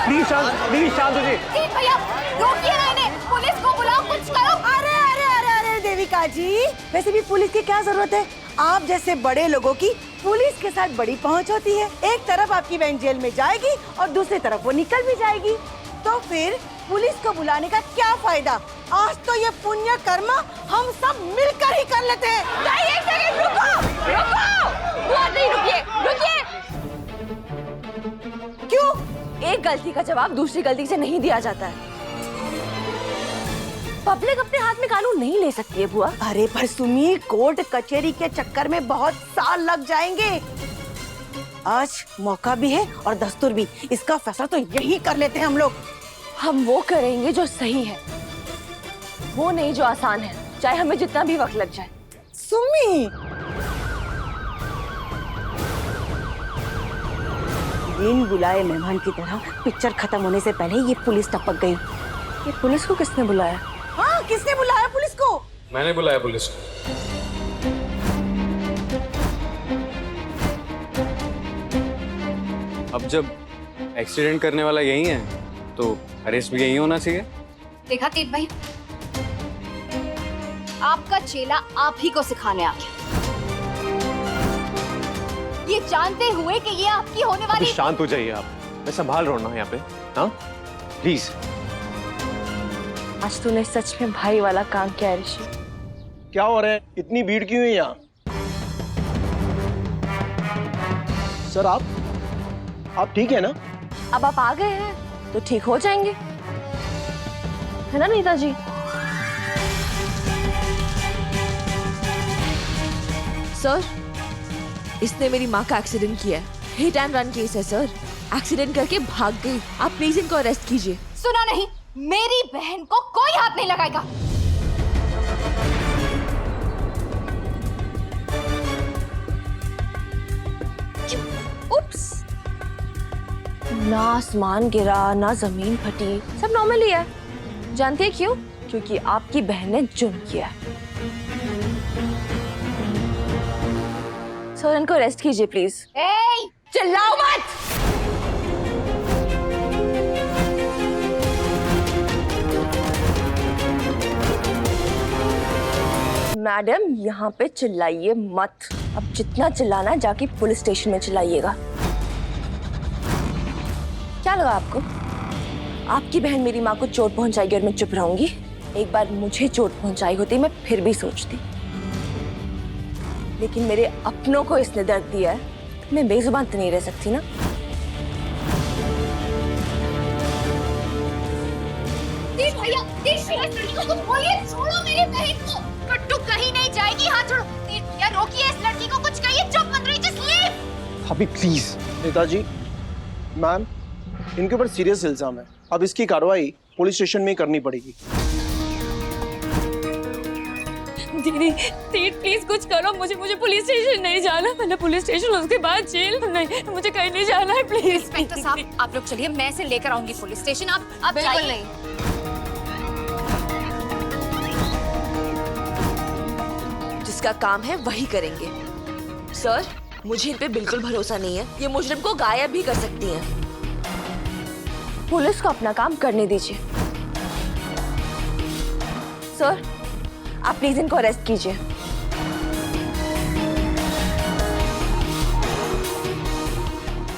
Please शांत हो जी। भैया रोकिए ना इन्हें, पुलिस को बुलाओ, कुछ करो। अरे अरे अरे अरे देविका जी, वैसे भी पुलिस की क्या जरूरत है? आप जैसे बड़े लोगों की पुलिस के साथ बड़ी पहुंच होती है। एक तरफ आपकी बहन जेल में जाएगी और दूसरी तरफ वो निकल भी जाएगी, तो फिर पुलिस को बुलाने का क्या फायदा? आज तो ये पुण्य कर्म हम सब मिलकर ही कर लेते हैं। नहीं, एक सेकंड रुको, रुको, बहुत नहीं, रुकिए, रुकिए। क्यों? एक गलती का जवाब दूसरी गलती से नहीं दिया जाता है। पब्लिक अपने हाथ में कानून नहीं ले सकती है बुआ। अरे पर सुमी, कोर्ट कचहरी के चक्कर में बहुत साल लग जाएंगे। आज मौका भी है और दस्तूर भी, इसका फैसला तो यही कर लेते हैं हम लोग। हम वो करेंगे जो सही है, वो नहीं जो आसान है, चाहे हमें जितना भी वक्त लग जाए। सुमी, बिन बुलाए मेहमान की तरह पिक्चर खत्म होने से पहले ये पुलिस टपक गई। ये पुलिस को किसने बुलाया? हाँ, किसने बुलाया पुलिस को? मैंने बुलाया पुलिस को। अब जब एक्सीडेंट करने वाला यही है तो अरेस्ट भी यही होना चाहिए। देखा तीन भाई, आपका चेला आप ही को सिखाने आ गया, ये जानते हुए कि ये आपकी होने वाली। तो शांत हो जाइए आप, मैं संभाल रहा हूँ ना यहाँ पे। हाँ प्लीज। आज तूने सच में भाई वाला काम किया है ऋषि। क्या हो रहा है? इतनी भीड़ क्यों है यहाँ? सर आप ठीक है ना? अब आप आ गए हैं तो ठीक हो जाएंगे, है ना नेताजी? सर, इसने मेरी माँ का एक्सीडेंट किया है। हिट एंड रन केस है सर। एक्सीडेंट करके भाग गई। आप प्लीज इनको अरेस्ट कीजिए। सुना नहीं, मेरी बहन को कोई हाथ नहीं लगाएगा। उप्स, ना आसमान गिरा ना जमीन फटी, सब नॉर्मल ही है। जानती है क्यों? क्योंकि आपकी बहन ने जुर्म किया है। सर, इनको अरेस्ट कीजिए प्लीज। चिल्लाओ मत। मैडम, यहाँ पे चिल्लाइए मत। अब जितना चिल्लाना है जाके पुलिस स्टेशन में चिल्लाइएगा। क्या लगा आपको? आपकी बहन मेरी माँ को चोट पहुंचाएगी और मैं चुप रहूंगी? एक बार मुझे चोट पहुंचाई होती मैं फिर भी सोचती, लेकिन मेरे अपनों को इसने दर्द दिया है, मैं बेजुबान तो नहीं रह सकती ना। भैया, बोलिए, छोड़ो मेरी बहन को। कट्टू कहीं नहीं जाएगी, हाथ छोड़ो। भैया रोकिए इस लड़की को, कुछ कहिए, चुप मत रहिए, जस्ट लीव। अभी प्लीज। नेताजी, मैम, इनके ऊपर सीरियस इल्जाम है। अब इसकी कार्रवाई पुलिस स्टेशन में ही करनी पड़ेगी। दीदी प्लीज कुछ करो। मुझे पुलिस स्टेशन नहीं जाना। पहले पुलिस स्टेशन, उसके बाद जेल। नहीं, मुझे कहीं नहीं जाना है प्लीज। इंस्पेक्टर साहब, आप लोग चलिए, मैं इसे लेकर आऊंगी पुलिस स्टेशन। आप बिल्कुल जाइए। नहीं। जिसका काम है वही करेंगे। सर, मुझे इन पे बिल्कुल भरोसा नहीं है। ये मुजरिम को गायब भी कर सकती हैं। पुलिस को अपना काम करने दीजिए। सर, आप प्लीज इनको अरेस्ट कीजिए।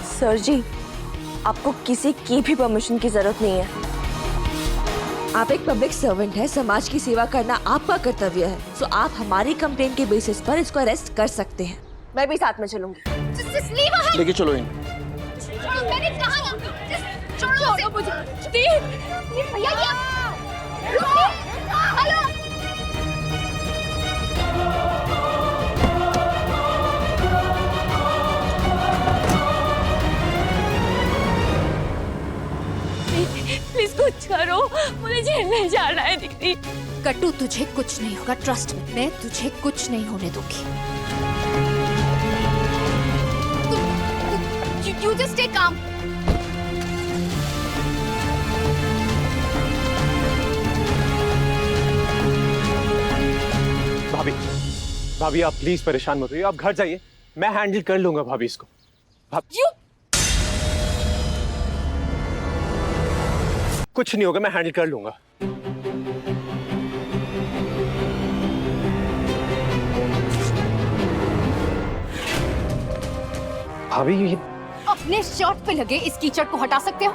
सर जी, आपको किसी की भी परमिशन की जरूरत नहीं है। आप एक पब्लिक सर्वेंट है, समाज की सेवा करना आपका कर्तव्य है। सो आप हमारी कंप्लेंट के बेसिस पर इसको अरेस्ट कर सकते हैं। मैं भी साथ में चलूंगी। लेके चलो इन। मैंने कहा ना, छोड़ो मुझे। भैया, रुको। हेलो, प्लीज कुछ करो, मुझे जेल में जाना है दीदी। कट्टू, तुझे कुछ नहीं होगा, ट्रस्ट में, मैं तुझे कुछ नहीं होने दूंगी। You just stay calm. भाभी आप प्लीज परेशान मत होइए, आप घर जाइए, मैं हैंडल कर लूंगा भाभी इसको। You कुछ नहीं होगा, मैं हैंडल कर लूंगा। भाभी ये अपने शर्ट पे लगे इस कीचड़ को हटा सकते हो?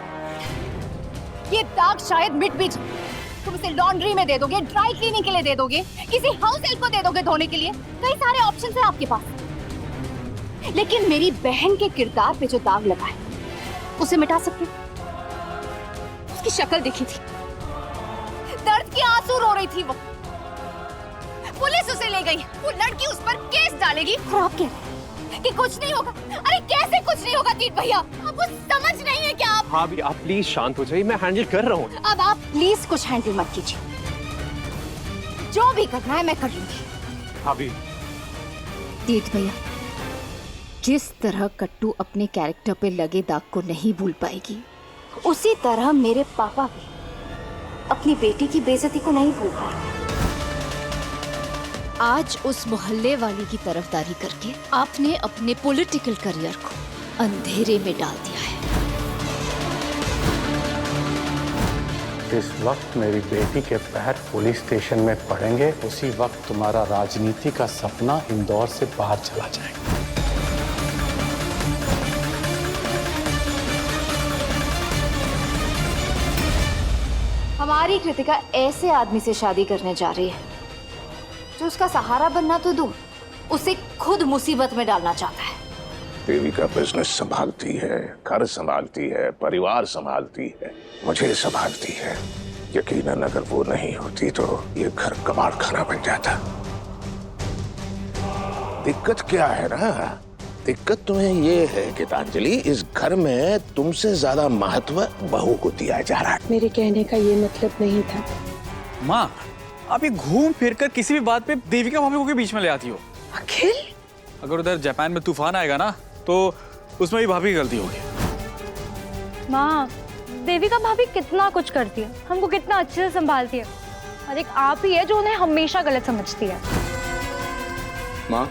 ये दाग शायद मिट भी जाए। तुम इसे लॉन्ड्री में दे दोगे, ड्राई क्लीनिंग के लिए दे दोगे, किसी हाउस हेल्प को दे दोगे धोने के लिए। कई सारे ऑप्शंस हैं आपके पास। लेकिन मेरी बहन के किरदार पे जो दाग लगा है उसे मिटा सकते हो? उसकी शक्ल देखी थी, दर्द की आंसू रो रही थी वो। पुलिस उसे ले गई, वो लड़की उस पर केस डालेगी और आप कह रहे हैं कि कुछ नहीं होगा। अरे कैसे कुछ नहीं होगा तीत भैया? आपको समझ नहीं है क्या? आप भाभी आप प्लीज शांत हो जाइए, मैं हैंडल कर रहा हूँ। अब आप प्लीज कुछ हैंडल मत कीजिए, जो भी करना है मैं कर लूंगी। भाभी तीत भैया, जिस तरह कट्टू अपने कैरेक्टर पे लगे दाग को नहीं भूल पाएगी, उसी तरह मेरे पापा भी अपनी बेटी की बेइज्जती को नहीं भूल पाएंगे। आज उस मोहल्ले वाली की तरफदारी करके आपने अपने पॉलिटिकल करियर को अंधेरे में डाल दिया है। जिस वक्त मेरी बेटी के पैर पुलिस स्टेशन में पड़ेंगे, उसी वक्त तुम्हारा राजनीति का सपना इंदौर से बाहर चला जाएगा। हमारी कृतिका ऐसे आदमी से शादी करने जा रही है जो उसका सहारा बनना तो दूर, उसे खुद मुसीबत में डालना चाहता है। देविका बिजनेस संभालती है, घर संभालती है, परिवार संभालती है, मुझे संभालती है। यकीनन अगर वो नहीं होती तो ये घर कबाड़ खाना बन जाता। दिक्कत क्या है ना, दिक्कत तुम्हें ये है गीतांजलि, इस घर में तुमसे ज्यादा महत्व बहू को दिया जा रहा है। मेरे कहने का ये मतलब नहीं था। माँ, आप ये घूम फिर कर किसी भी बात पे देविका भाभी को के बीच में ले आती हो। अखिल, अगर उधर जापान में तूफान आएगा ना तो उसमें भी भाभी की गलती होगी। माँ, देविका भाभी कितना कुछ करती है, हमको कितना अच्छे से संभालती है, और एक आप ही है जो उन्हें हमेशा गलत समझती है। माँ,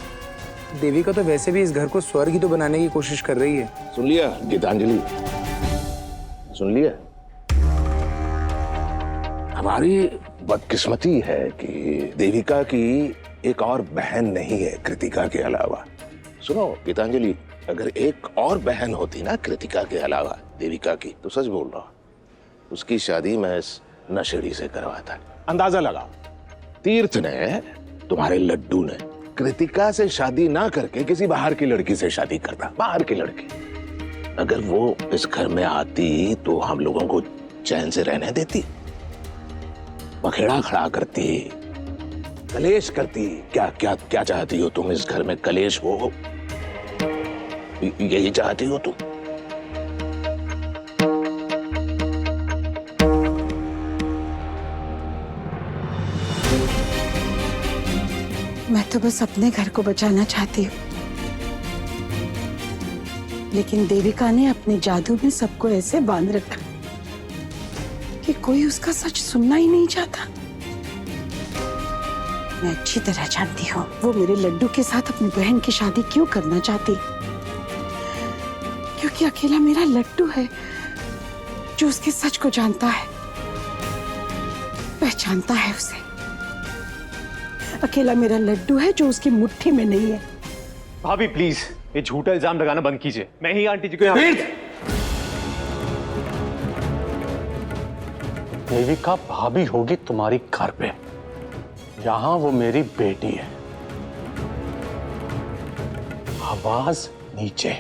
देविका तो वैसे भी इस घर को स्वर्ग ही तो बनाने की कोशिश कर रही है। सुन लिया गीतांजलि, सुन लिया। हमारी बदकिस्मती है कि देविका की एक और बहन नहीं है कृतिका के अलावा। सुनो गीतांजलि, अगर एक और बहन होती ना कृतिका के अलावा देविका की, तो सच बोल रहा हूं, उसकी शादी मैं इस नशेड़ी से करवाता। अंदाजा लगाओ, तीर्थ ने, तुम्हारे लड्डू ने कृतिका से शादी ना करके किसी बाहर की लड़की से शादी करता, बाहर की लड़की। अगर वो इस घर में आती तो हम लोगों को चैन से रहने देती? पखेड़ा खड़ा करती, कलेश करती। क्या क्या क्या चाहती हो तुम? इस घर में कलेश हो, यही चाहती हो तुम? मैं तो बस अपने घर को बचाना चाहती हूँ, लेकिन देविका ने अपने जादू में सबको ऐसे बांध रखा कि कोई उसका सच सुनना ही नहीं चाहता। मैं अच्छी तरह जानती हूँ वो मेरे लड्डू के साथ अपनी बहन की शादी क्यों करना चाहती, क्योंकि अकेला मेरा लड्डू है जो उसके सच को जानता है, पहचानता है उसे। अकेला मेरा लड्डू है जो उसकी मुट्ठी में नहीं है। भाभी प्लीज ये झूठा इल्जाम लगाना बंद कीजिए। मैं ही आंटी जी को यहाँ देविका भाभी होगी तुम्हारी घर पे, यहां वो मेरी बेटी है। आवाज नीचे।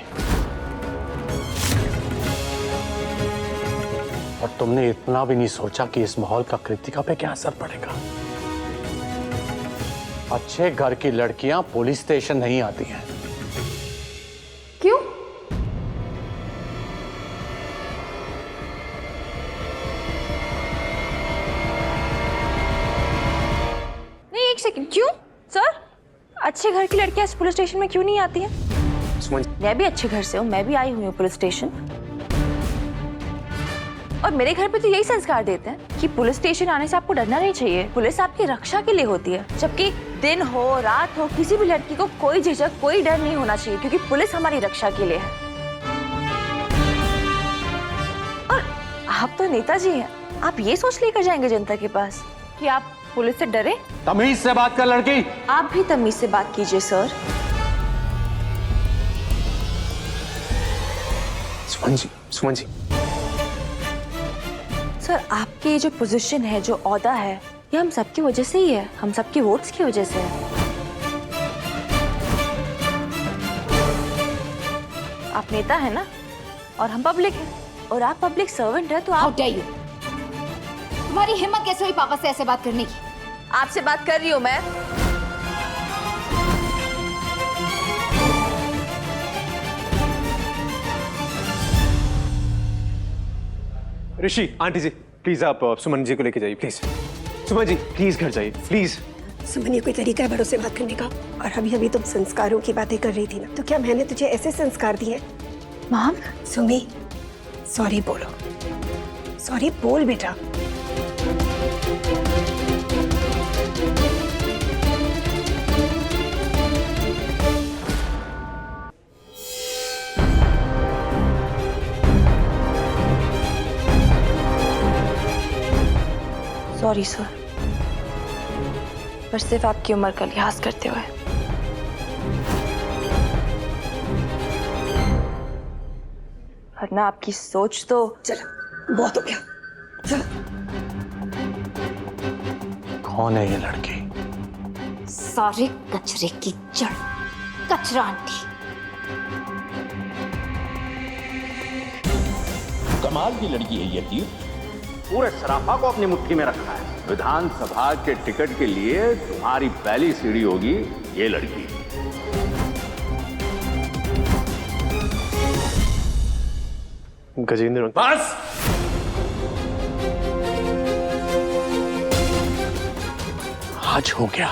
और तुमने इतना भी नहीं सोचा कि इस माहौल का कृतिका पे क्या असर पड़ेगा। अच्छे घर की लड़कियां पुलिस स्टेशन नहीं आती हैं। क्यों? नहीं, एक सेकंड, क्यों सर? अच्छे घर की लड़कियां पुलिस स्टेशन में क्यों नहीं आती हैं? मैं भी अच्छे घर से हूँ, मैं भी आई हुई हूँ पुलिस स्टेशन, और मेरे घर पे तो यही संस्कार देते हैं कि पुलिस स्टेशन आने से आपको डरना नहीं चाहिए, पुलिस आपकी रक्षा के लिए होती है। जबकि दिन हो रात हो, किसी भी लड़की को कोई झिझक, कोई डर नहीं होना चाहिए, क्योंकि पुलिस हमारी रक्षा के लिए है। और आप तो नेताजी हैं, आप ये सोच लेकर जाएंगे जनता के पास कि आप पुलिस से डरे? तमीज से बात कर लड़की। आप भी तमीज से बात कीजिए सर। सुमन जी सर, आपके ये जो पोजीशन है, जो ओहदा है, ये हम सबकी वजह से ही है, हम सबके वोट्स की वजह से है। आप नेता है ना, और हम पब्लिक है, और आप पब्लिक सर्वेंट है, तो हाउ आप डेयर यू, तुम्हारी हिम्मत कैसे हुई पापा से ऐसे बात करने की? आपसे बात कर रही हूँ मैं। ऋषि, आंटी जी प्लीज आप सुमन जी को लेके जाइए प्लीज। सुमन जी प्लीज घर जाइए प्लीज। सुमन, ये कोई तरीका है भरोसे बात करने का? और अभी अभी तुम संस्कारों की बातें कर रही थी ना, तो क्या मैंने तुझे ऐसे संस्कार दिए? मॉम, सुमी, सॉरी बोलो, सॉरी बोल बेटा। सॉरी सर, पर सिर्फ आपकी उम्र का लिहाज करते हुए। वरना आपकी सोच तो। चलो बहुत हो गया, चलो। कौन है ये लड़की? सारे कचरे की जड़, कचरा आंटी। कमाल की लड़की है ये तीर, पूरे सराफा को अपनी मुट्ठी में रखा है। विधानसभा के टिकट के लिए तुम्हारी पहली सीढ़ी होगी ये लड़की। गजेंद्र, बस, आज हो गया।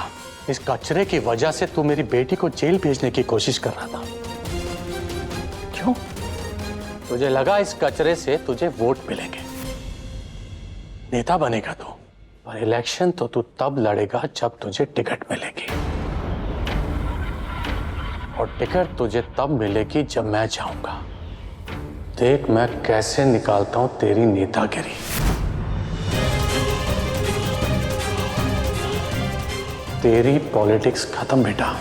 इस कचरे की वजह से तू मेरी बेटी को जेल भेजने की कोशिश कर रहा था। क्यों? तुझे लगा इस कचरे से तुझे वोट मिलेंगे, नेता बनेगा तू, और इलेक्शन तो तू तब लड़ेगा जब तुझे टिकट मिलेगी, और टिकट तुझे तब मिलेगी जब मैं जाऊंगा। देख मैं कैसे निकालता हूं तेरी नेतागिरी। तेरी पॉलिटिक्स खत्म बेटा।